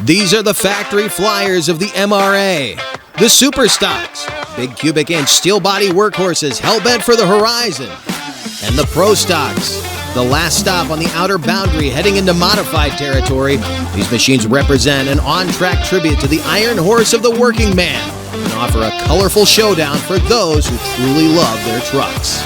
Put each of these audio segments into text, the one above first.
These are the factory flyers of the MRA. The Superstocks, big cubic inch steel body workhorses hell-bent for the horizon. And the Prostocks, the last stop on the outer boundary heading into modified territory. These machines represent an on-track tribute to the iron horse of the working man and offer a colorful showdown for those who truly love their trucks.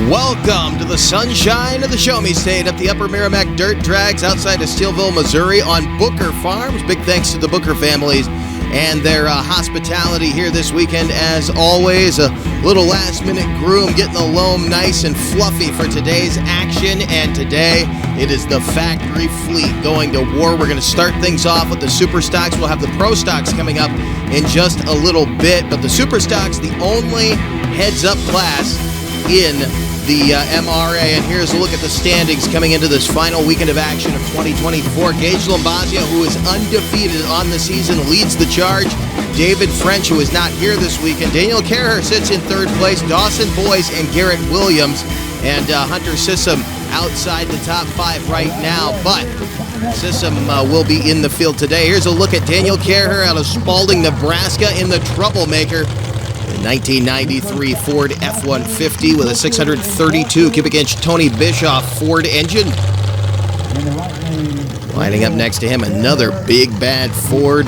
Welcome to the sunshine of the Show Me State up the Upper Merrimack Dirt Drags outside of Steelville, Missouri on Booker Farms. Big thanks to the Booker families and their hospitality here this weekend. As always, a little last-minute groom getting the loam nice and fluffy for today's action. And today, it is the factory fleet going to war. We're going to start things off with the Superstocks. We'll have the Prostocks coming up in just a little bit. But the Superstocks, the only heads-up class in the MRA, and here's a look at the standings coming into this final weekend of action of 2024. Gage Lombazio, who is undefeated on the season, leads the charge. David French, who is not here this weekend. Daniel Carher sits in third place. Dawson Boyce and Garrett Williams and Hunter Sissom outside the top five right now, but Sissom will be in the field today. Here's a look at Daniel Carher out of Spalding, Nebraska in the Troublemaker. 1993 Ford F-150 with a 632 cubic inch Tony Bischoff Ford engine. Lining up next to him, another big bad Ford,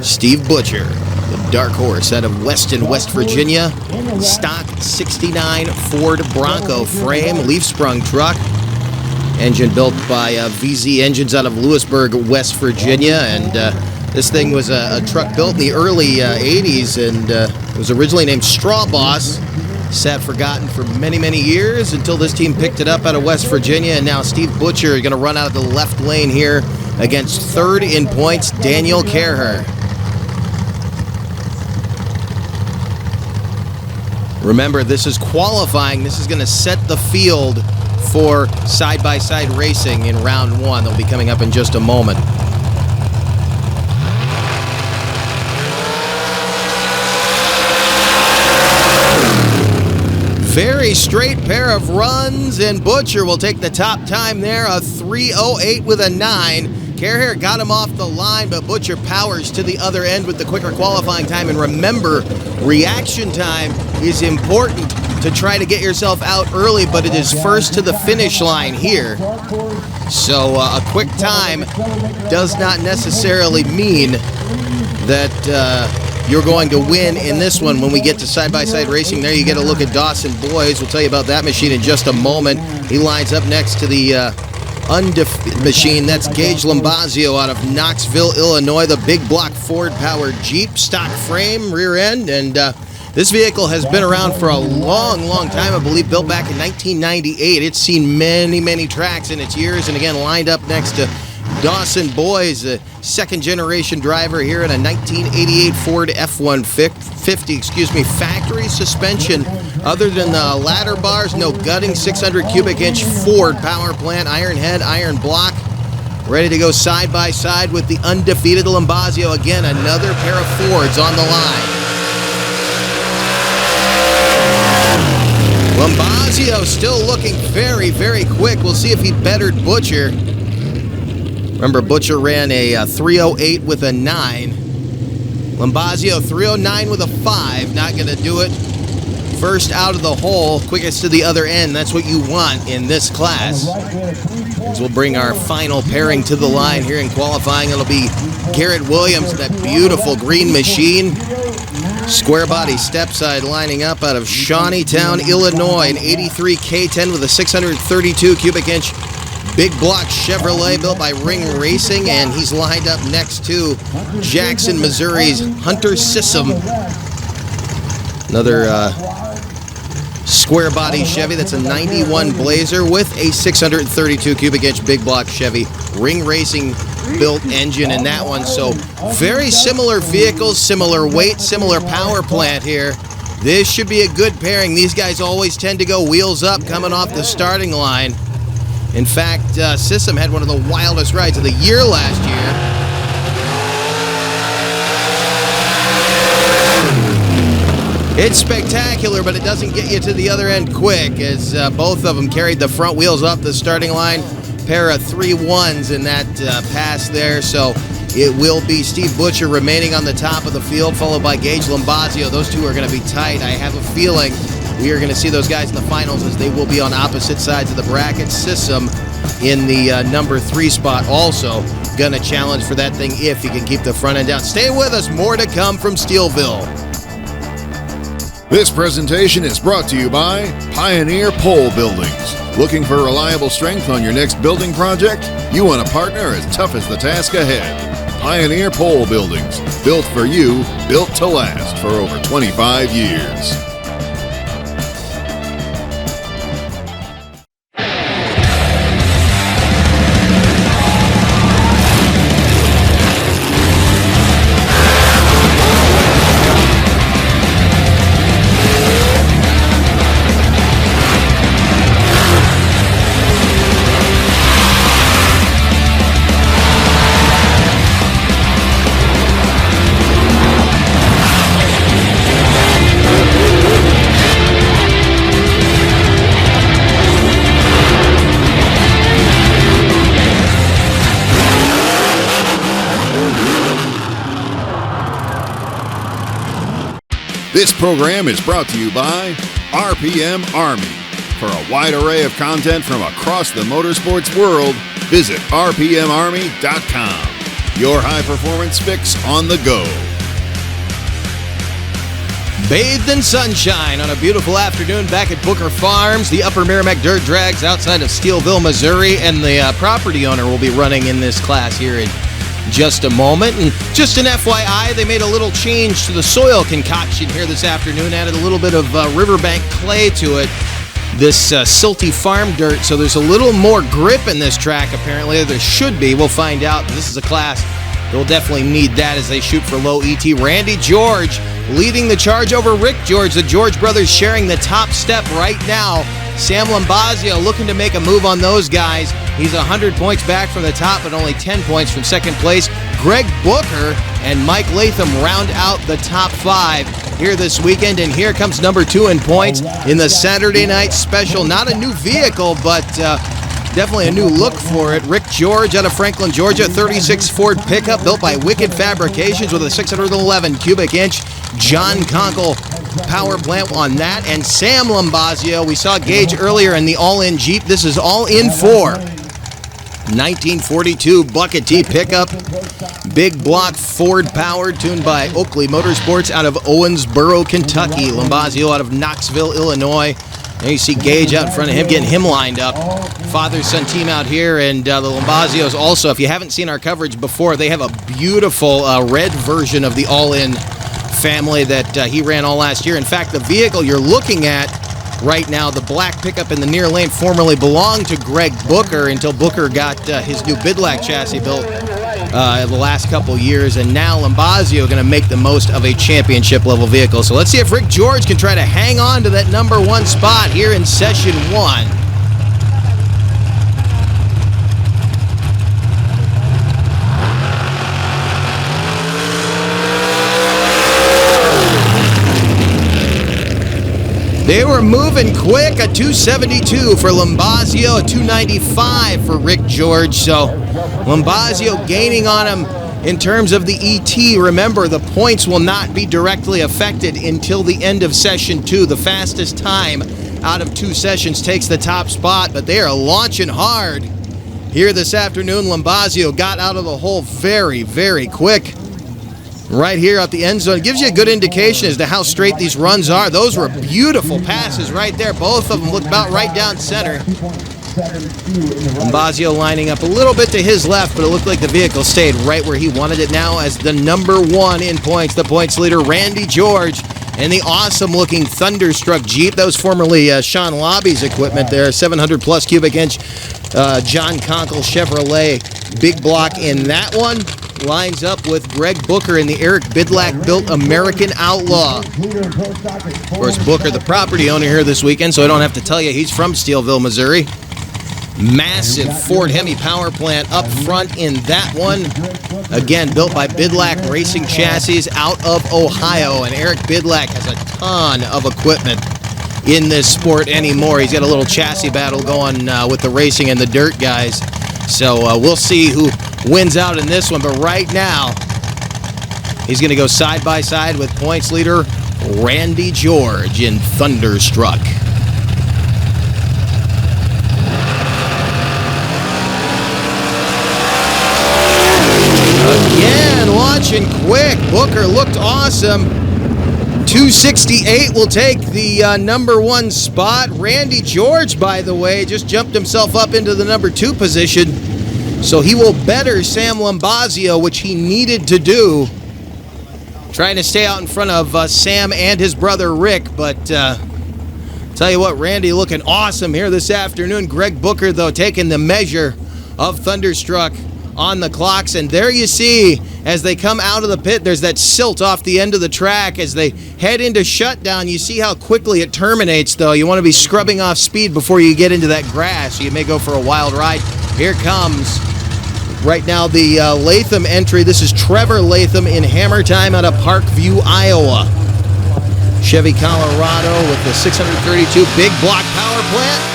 Steve Butcher, the dark horse out of Weston, West Virginia. Stock 69 Ford Bronco frame, leaf sprung truck. Engine built by VZ Engines out of Lewisburg, West Virginia. And this thing was a truck built in the early 80s, and it was originally named Straw Boss. Sat forgotten for many, many years until this team picked it up out of West Virginia, and now Steve Butcher is going to run out of the left lane here against third in points, Daniel Carher. Remember, this is qualifying. This is going to set the field for side-by-side racing in round one. They'll be coming up in just a moment. Very straight pair of runs, and Butcher will take the top time there, a 3:08 with a 9. Carher got him off the line, but Butcher powers to the other end with the quicker qualifying time. And remember, reaction time is important to try to get yourself out early, but it is first to the finish line here. So a quick time does not necessarily mean that you're going to win in this one. When we get to side-by-side racing, there you get a look at Dawson Boyce. We'll tell you about that machine in just a moment. He lines up next to the undefeated machine. That's Gage Lombazio out of Knoxville, Illinois. The big block Ford-powered Jeep, stock frame, rear end. And this vehicle has been around for a long, long time. I believe built back in 1998. It's seen many, many tracks in its years. And again, lined up next to Dawson Boyce, a second-generation driver here in a 1988 Ford F-150, factory suspension. Other than the ladder bars, no gutting, 600 cubic inch Ford power plant, iron head, iron block. Ready to go side by side with the undefeated Lombazio. Again, another pair of Fords on the line. Lombazio still looking very, very quick. We'll see if he bettered Butcher. Remember, Butcher ran a 3:08 with a 9. Lombazio 3:09 with a 5. Not going to do it. First out of the hole, quickest to the other end. That's what you want in this class. As we'll bring our final pairing to the line here in qualifying. It'll be Garrett Williams, that beautiful green machine. Square body step side lining up out of Shawneetown, Illinois. An 83 K10 with a 632 cubic inch big block Chevrolet built by Ring Racing, and he's lined up next to Jackson, Missouri's Hunter Sissom. Another square body Chevy. That's a 91 Blazer with a 632 cubic inch big block Chevy ring racing built engine in that one. So very similar vehicles, similar weight, similar power plant here. This should be a good pairing. These guys always tend to go wheels up coming off the starting line. In fact, Sissom had one of the wildest rides of the year last year. It's spectacular, but it doesn't get you to the other end quick, as both of them carried the front wheels up the starting line. Pair of 3-1s in that pass there, so it will be Steve Butcher remaining on the top of the field, followed by Gage Lombazio. Those two are going to be tight. I have a feeling we are going to see those guys in the finals, as they will be on opposite sides of the bracket. Sissom in the number 3 spot, also going to challenge for that thing if he can keep the front end down. Stay with us. More to come from Steelville. This presentation is brought to you by Pioneer Pole Buildings. Looking for reliable strength on your next building project? You want a partner as tough as the task ahead. Pioneer Pole Buildings. Built for you, built to last for over 25 years. This program is brought to you by RPM Army. For a wide array of content from across the motorsports world, visit rpmarmy.com. Your high-performance fix on the go. Bathed in sunshine on a beautiful afternoon back at Booker Farms, the Upper Merrimack Dirt Drags outside of Steelville, Missouri, and the property owner will be running in this class here in just a moment. And just an FYI, they made a little change to the soil concoction here this afternoon, added a little bit of riverbank clay to it, this silty farm dirt, so there's a little more grip in this track apparently. There should be. We'll find out. This is a class that will definitely need that as they shoot for low ET. Randy George leading the charge over Rick George. The George brothers sharing the top step right now. Sam Lombazio looking to make a move on those guys. He's 100 points back from the top, but only 10 points from second place. Greg Booker and Mike Latham round out the top 5 here this weekend. And here comes number 2 in points in the Saturday night special. Not a new vehicle, but definitely a new look for it. Rick George out of Franklin, Georgia, 36 Ford pickup built by Wicked Fabrications with a 611 cubic inch John Conkle power plant on that. And Sam Lombazio, we saw Gage earlier in the all-in Jeep. This is all-in 4. 1942 Bucket T pickup, big block Ford powered, tuned by Oakley Motorsports out of Owensboro, Kentucky. Lombazio out of Knoxville, Illinois. And you see Gage out in front of him, getting him lined up. Father-son team out here, and the Lombazios also, if you haven't seen our coverage before, they have a beautiful red version of the all-in family that he ran all last year. In fact, the vehicle you're looking at right now, the black pickup in the near lane, formerly belonged to Greg Booker until Booker got his new Bidlack chassis built the last couple years, and now Lombazio going to make the most of a championship level vehicle. So let's see if Rick George can try to hang on to that number 1 spot here in session 1. They were moving quick, a 272 for Lombazio, a 295 for Rick George. So Lombazio gaining on him in terms of the ET. Remember, the points will not be directly affected until the end of session 2. The fastest time out of 2 sessions takes the top spot, but they are launching hard here this afternoon. Lombazio got out of the hole very, very quick. Right here at the end zone. It gives you a good indication as to how straight these runs are. Those were beautiful passes right there. Both of them looked about right down center. Lombazio lining up a little bit to his left, but it looked like the vehicle stayed right where he wanted it now as the number 1 in points. The points leader, Randy George. And the awesome-looking Thunderstruck Jeep. That was formerly Sean Lobby's equipment there. 700-plus cubic inch John Conkle Chevrolet big block in that one. Lines up with Greg Booker in the Eric Bidlack-built American Outlaw. Of course, Booker, the property owner here this weekend, so I don't have to tell you he's from Steelville, Missouri. Massive Ford Hemi power plant up front in that one. Again, built by Bidlack Racing Chassis out of Ohio. And Eric Bidlack has a ton of equipment in this sport anymore. He's got a little chassis battle going with the racing and the dirt guys. So we'll see who wins out in this one. But right now, he's going to go side by side with points leader Randy George in Thunderstruck. Again, launching quick. Booker looked awesome. 268 will take the number 1 spot. Randy George, by the way, just jumped himself up into the number 2 position. So he will better Sam Lombazio, which he needed to do. Trying to stay out in front of Sam and his brother Rick. But tell you what, Randy looking awesome here this afternoon. Greg Booker, though, taking the measure of Thunderstruck on the clocks. And there you see, as they come out of the pit, there's that silt off the end of the track. As they head into shutdown, you see how quickly it terminates, though. You want to be scrubbing off speed before you get into that grass. You may go for a wild ride. Here comes, right now, the Latham entry. This is Trevor Latham in Hammer Time out of Parkview, Iowa. Chevy Colorado with the 632 big block power plant.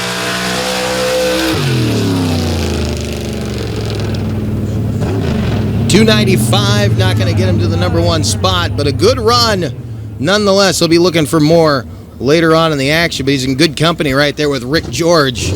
$295, not going to get him to the number 1 spot, but a good run nonetheless. He'll be looking for more later on in the action, but he's in good company right there with Rick George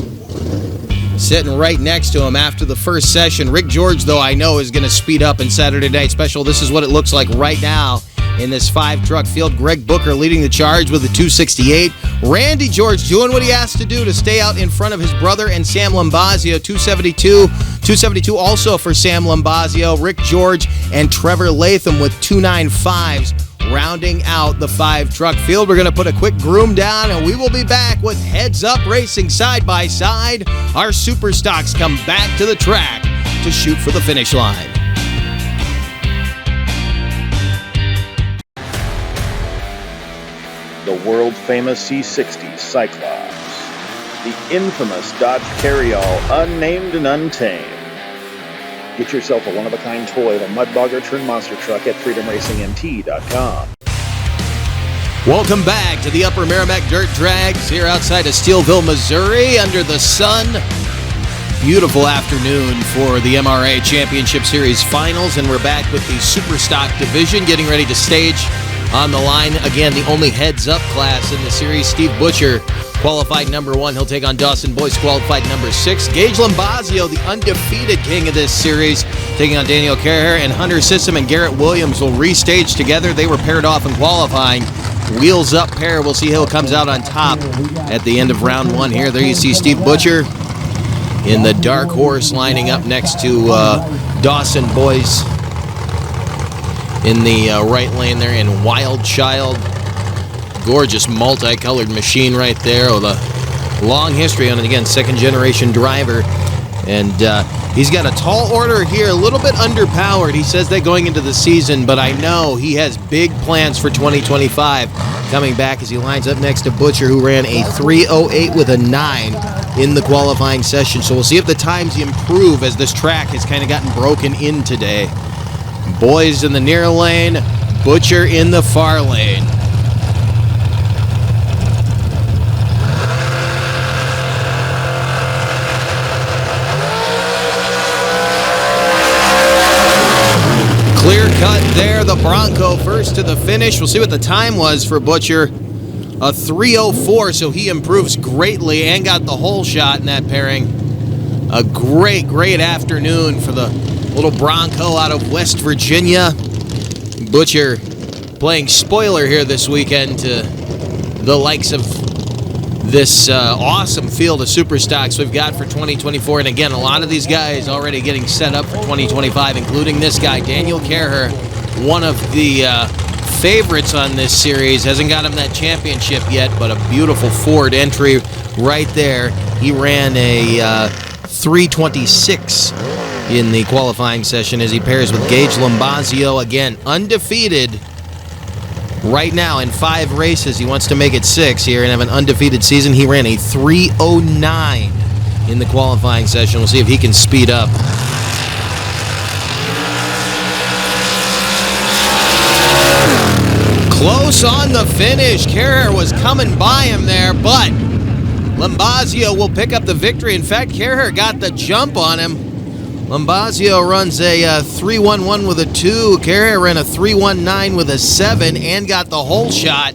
sitting right next to him after the first session. Rick George, though, I know is going to speed up in Saturday Night Special. This is what it looks like right now in this 5-truck field. Greg Booker leading the charge with a 268. Randy George doing what he has to do to stay out in front of his brother and Sam Lombazio. 272 also for Sam Lombazio. Rick George and Trevor Latham with 295s rounding out the 5-truck field. We're going to put a quick groom down, and we will be back with Heads Up Racing side by side. Our Superstocks come back to the track to shoot for the finish line. The world-famous C60 Cyclops, the infamous Dodge Carryall, unnamed and untamed. Get yourself a one-of-a-kind toy of a Mudbogger turned monster truck at freedomracingnt.com. Welcome back to the Upper Merrimack Dirt Drags here outside of Steelville, Missouri, under the sun. Beautiful afternoon for the MRA Championship Series Finals, and we're back with the Superstock division getting ready to stage on the line. Again, the only heads-up class in the series. Steve Butcher, qualified number 1. He'll take on Dawson Boyce, qualified number 6. Gage Lombazio, the undefeated king of this series, taking on Daniel Carher. And Hunter Sissom and Garrett Williams will restage together. They were paired off in qualifying. Wheels up pair. We'll see who comes out on top at the end of round 1 here. There you see Steve Butcher in the dark horse lining up next to Dawson Boyce in the right lane there in Wild Child. Gorgeous multicolored machine right there with a long history on it. Again, second-generation driver. And he's got a tall order here, a little bit underpowered. He says that going into the season, but I know he has big plans for 2025 coming back as he lines up next to Butcher, who ran a 3:08 with a 9 in the qualifying session. So we'll see if the times improve as this track has kind of gotten broken in today. Boys in the near lane, Butcher in the far lane. Clear cut there, the Bronco first to the finish. We'll see what the time was for Butcher. A 3:04, so he improves greatly and got the whole shot in that pairing. A great afternoon for the little Bronco out of West Virginia. Butcher playing spoiler here this weekend to the likes of this awesome field of Superstocks we've got for 2024. And again, a lot of these guys already getting set up for 2025, including this guy, Daniel Carher, one of the favorites on this series. Hasn't got him that championship yet, but a beautiful Ford entry right there. He ran a 3:26 in the qualifying session as he pairs with Gage Lombazio. Again, undefeated right now in 5 races. He wants to make it 6 here and have an undefeated season. He ran a 3:09 in the qualifying session. We'll see if he can speed up. Close on the finish. Carrere was coming by him there, but Lombazio will pick up the victory. In fact, Carrere got the jump on him. Lombazio runs a 3:11 with a 2. Carrere ran a 3:19 with a 7 and got the whole shot.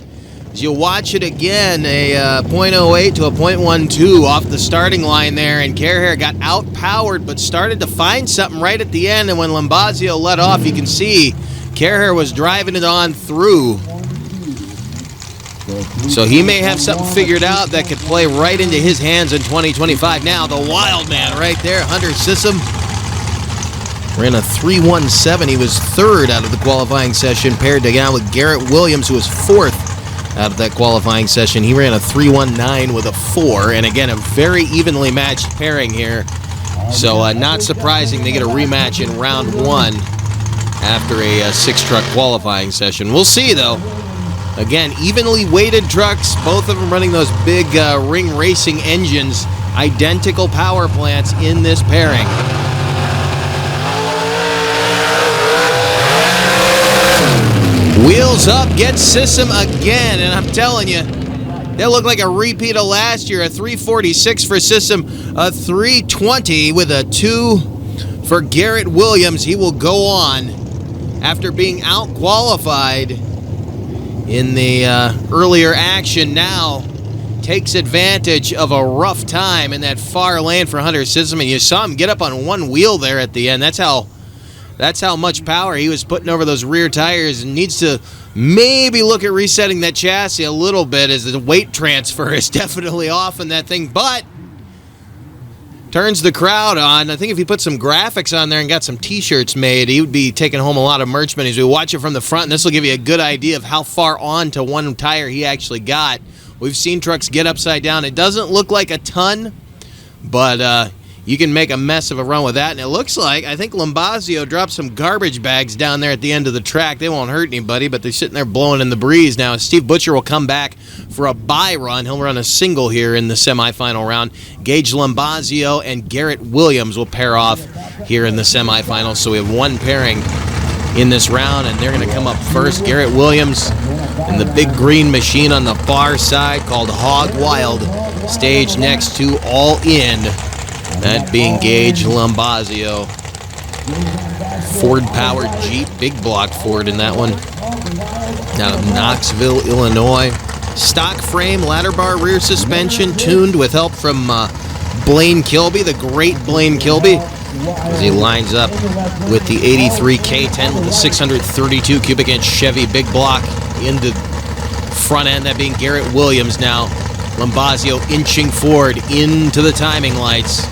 As you watch it again, a .08 to a .12 off the starting line there, and Carrere got outpowered but started to find something right at the end, and when Lombazio let off, you can see Carrere was driving it on through. So he may have something figured out that could play right into his hands in 2025. Now, the wild man right there, Hunter Sissom, ran a 3:17. He was 3rd out of the qualifying session, paired together with Garrett Williams, who was 4th out of that qualifying session. He ran a 3:19 with a 4, and again, a very evenly matched pairing here. So not surprising they get a rematch in round 1 after a 6-truck qualifying session. We'll see, though. Again, evenly weighted trucks, both of them running those big ring racing engines, identical power plants in this pairing. Wheels up, gets Sissom again, and I'm telling you, that looked like a repeat of last year. A 3:46 for Sissom, a 3:20 with a 2 for Garrett Williams. He will go on after being out-qualified in the earlier action. Now takes advantage of a rough time in that far lane for Hunter Sissom, and you saw him get up on one wheel there at the end. That's how much power he was putting over those rear tires, and needs to maybe look at resetting that chassis a little bit, as the weight transfer is definitely off in that thing, but turns the crowd on. I think if he put some graphics on there and got some t-shirts made, he would be taking home a lot of merch money. As we watch it from the front, and this will give you a good idea of how far on to one tire he actually got. We've seen trucks get upside down. It doesn't look like a ton, but you can make a mess of a run with that. And it looks like, I think Lombazio dropped some garbage bags down there at the end of the track. They won't hurt anybody, but they're sitting there blowing in the breeze now. Steve Butcher will come back for a bye run. He'll run a single here in the semifinal round. Gage Lombazio and Garrett Williams will pair off here in the semifinals. So we have one pairing in this round, and they're going to come up first. Garrett Williams and the big green machine on the far side called Hog Wild, stage next to All In. That being Gage Lombazio. Ford-powered Jeep, big block Ford in that one. Out of Knoxville, Illinois. Stock frame, ladder bar rear suspension, tuned with help from Blaine Kilby, the great Blaine Kilby, as he lines up with the 83 K10 with the 632 cubic inch Chevy big block in the front end. That being Garrett Williams now. Lombazio inching forward into the timing lights.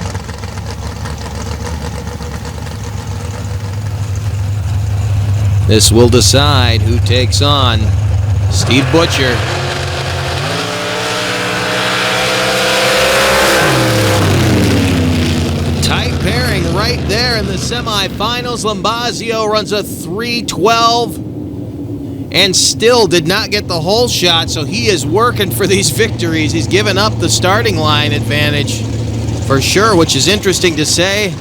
This will decide who takes on Steve Butcher. Tight pairing right there in the semifinals. Lombazio runs a 3:12 and still did not get the whole shot, so he is working for these victories. He's given up the starting line advantage for sure, which is interesting to say.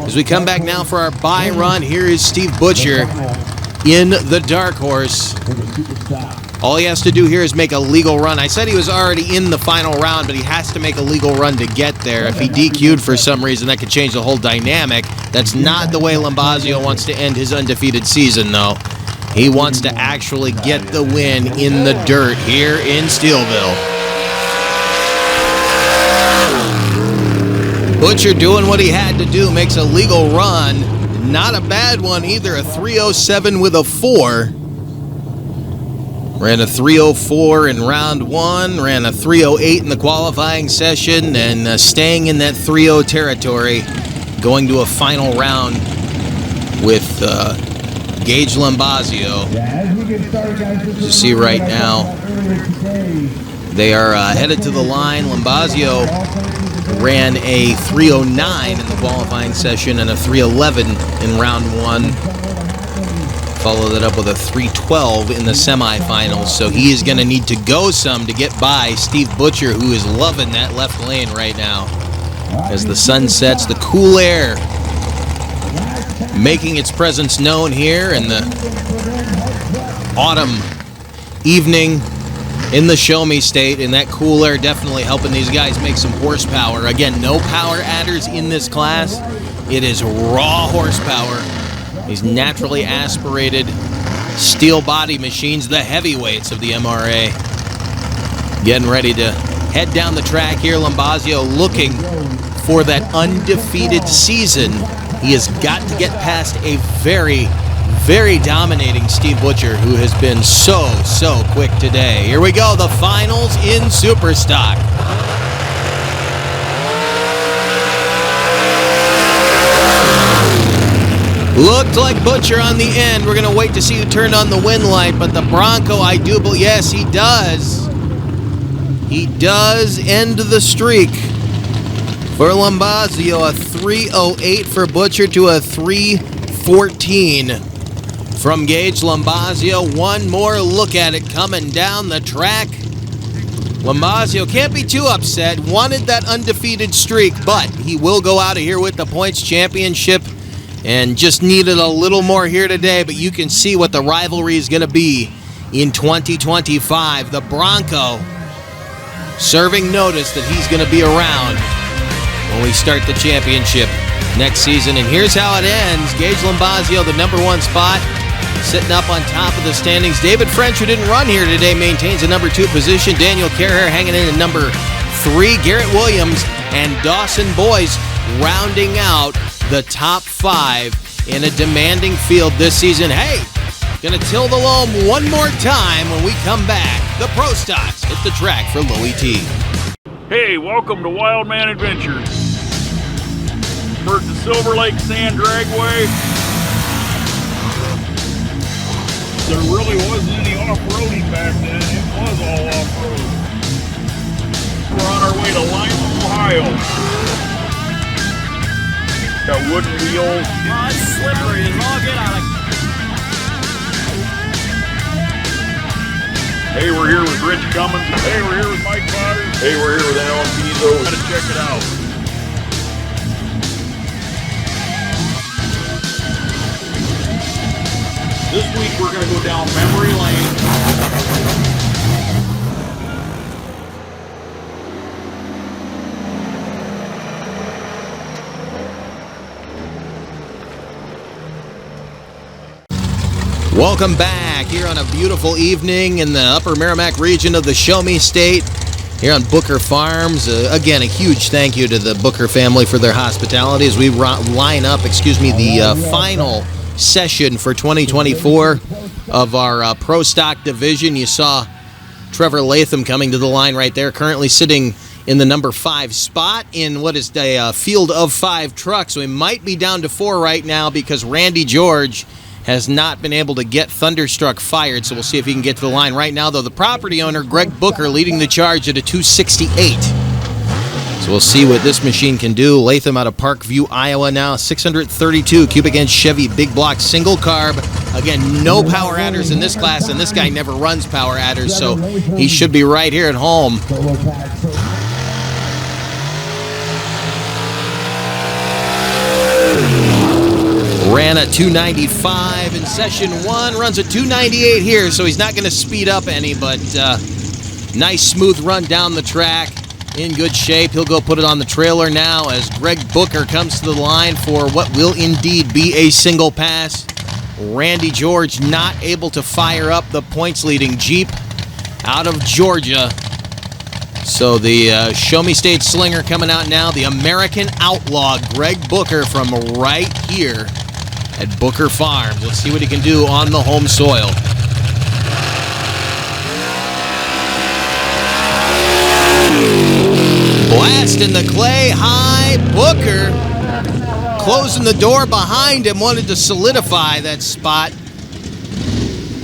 As we come back now for our bye run, here is Steve Butcher in the Dark Horse. All he has to do here is make a legal run. I said he was already in the final round, but he has to make a legal run to get there. If he DQ'd for some reason, that could change the whole dynamic. That's not the way Lombazio wants to end his undefeated season, though. He wants to actually get the win in the dirt here in Steelville. Butcher doing what he had to do, makes a legal run. Not a bad one either, a 3:07 with a 4. Ran a 3:04 in round 1, ran a 3:08 in the qualifying session, and staying in that 3:0 territory, going to a final round with Gage Lombazio. As you see right now, they are headed to the line. Lombazio ran a 3:09 in the qualifying session and a 3:11 in round one. Followed it up with a 3:12 in the semifinals. So he is going to need to go some to get by Steve Butcher, who is loving that left lane right now. As the sun sets, the cool air making its presence known here in the autumn evening in the Show Me State, and that cool air definitely helping these guys make some horsepower. Again, no power adders in this class. It is raw horsepower. These naturally aspirated steel body machines, the heavyweights of the MRA. Getting ready to head down the track here. Lombazio looking for that undefeated season. He has got to get past a very, very dominating Steve Butcher, who has been so quick today. Here we go, the finals in Superstock. Looked like Butcher on the end. We're going to wait to see who turned on the win light, but the Bronco, I do believe, yes, he does. He does end the streak. For Lombazio, a 3:08 for Butcher to a 3:14 from Gage Lombazio. One more look at it coming down the track. Lombazio can't be too upset. Wanted that undefeated streak, but he will go out of here with the points championship and just needed a little more here today. But you can see what the rivalry is going to be in 2025. The Bronco serving notice that he's going to be around when we start the championship next season. And here's how it ends. Gage Lombazio, the #1 spot, sitting up on top of the standings. David French, who didn't run here today, maintains a #2 position. Daniel Carrere hanging in at #3. Garrett Williams and Dawson Boyce rounding out the top 5 in a demanding field this season. Hey, gonna till the loam one more time when we come back. The Pro Stocks hit the track for Louie T. Hey, welcome to Wild Man Adventures. We're at the Silver Lake Sand Dragway. There really wasn't any off-roading back then. It was all off-road. We're on our way to Lima, Ohio. Got wooden wheels. Oh, it's slippery as all get out of. Hey, we're here with Rich Cummins. Hey, we're here with Mike Potter. Hey, we're here with Alan Pizzo. Gotta check it out. This week we're gonna go down memory lane. Welcome back here on a beautiful evening in the upper Merrimack region of the Show Me State here on Booker Farms. Again, a huge thank you to the Booker family for their hospitality as we line up, the final session for 2024 of our Pro Stock division. You saw Trevor Latham coming to the line right there, currently sitting in the #5 spot in what is a field of 5 trucks. So we might be down to 4 right now because Randy George has not been able to get Thunderstruck fired, so we'll see if he can get to the line. Right now, though, the property owner, Greg Booker, leading the charge at a 268. So we'll see what this machine can do. Latham out of Parkview, Iowa now, 632 cubic inch Chevy big block single carb. Again, no power adders in this class, and this guy never runs power adders, so he should be right here at home. Ran a 295 in session 1, runs a 298 here, so he's not going to speed up any, but nice smooth run down the track, in good shape. He'll go put it on the trailer now as Greg Booker comes to the line for what will indeed be a single pass. Randy George not able to fire up the points leading Jeep out of Georgia. So the Show Me State Slinger coming out now, the American Outlaw, Greg Booker from right here at Booker Farms. Let's see what he can do on the home soil. Blast in the clay, high. Booker closing the door behind him, wanted to solidify that spot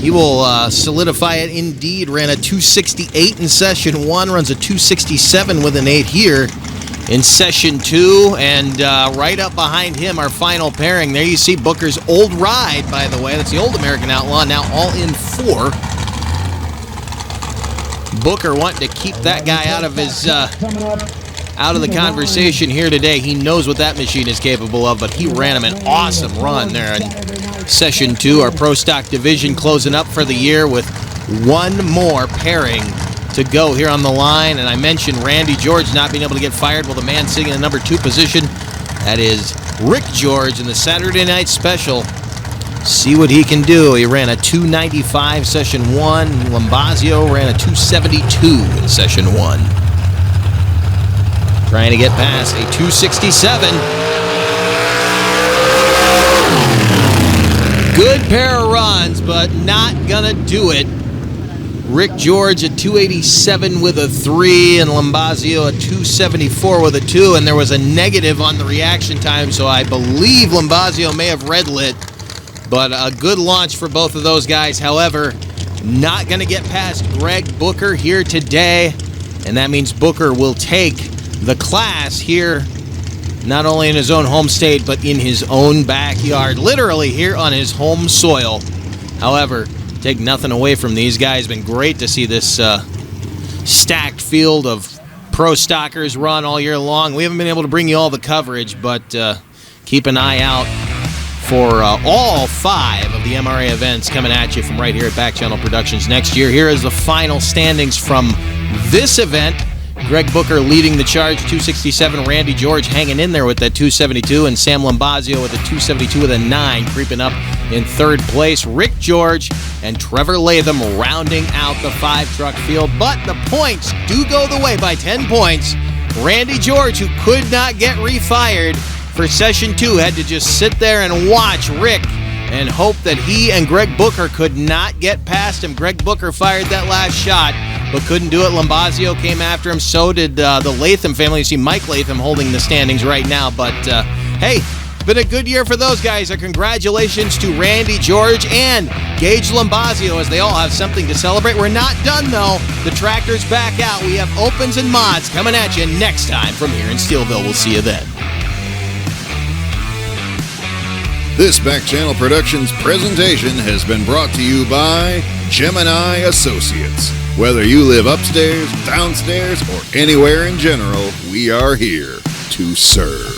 He will solidify it indeed. Ran a 268 in session 1, runs a 267 with an 8 here in session 2, and right up behind him, our final pairing. There you see Booker's old ride, by the way. That's the old American Outlaw, now all in 4. Booker wanting to keep that guy out of his out of the conversation here today. He knows what that machine is capable of, but he ran him an awesome run there in session 2. Our Pro Stock division closing up for the year with one more pairing to go here on the line. And I mentioned Randy George not being able to get fired. Well, the man sitting in the number 2 position, that is Rick George in the Saturday Night Special. See what he can do. He ran a 295 session 1. Lambazio ran a 272 in session 1. Trying to get past a 267. Good pair of runs, but not gonna do it. Rick George a 287 with a 3, and Lambazio a 274 with a 2, and there was a negative on the reaction time, so I believe Lambazio may have red lit, but a good launch for both of those guys. However, not going to get past Greg Booker here today, and that means Booker will take the class here, not only in his own home state, but in his own backyard, literally here on his home soil. However, take nothing away from these guys. Been great to see this stacked field of pro stockers run all year long. We haven't been able to bring you all the coverage, but keep an eye out for all 5 of the MRA events coming at you from right here at Back Channel Productions next year. Here is the final standings from this event. Greg Booker leading the charge, 267. Randy George hanging in there with that 272, and Sam Lambazio with a 272 with a 9, creeping up in 3rd place. Rick George and Trevor Latham rounding out the 5-truck field, but the points do go the way by 10 points. Randy George, who could not get refired for session 2, had to just sit there and watch Rick and hope that he and Greg Booker could not get past him. Greg Booker fired that last shot, but couldn't do it. Lambazio came after him. So did the Latham family. You see Mike Latham holding the standings right now. But, hey, it's been a good year for those guys. Congratulations to Randy George and Gage Lambazio, as they all have something to celebrate. We're not done, though. The tractor's back out. We have opens and mods coming at you next time from here in Steelville. We'll see you then. This Back Channel Productions presentation has been brought to you by Gemini Associates. Whether you live upstairs, downstairs, or anywhere in general, we are here to serve.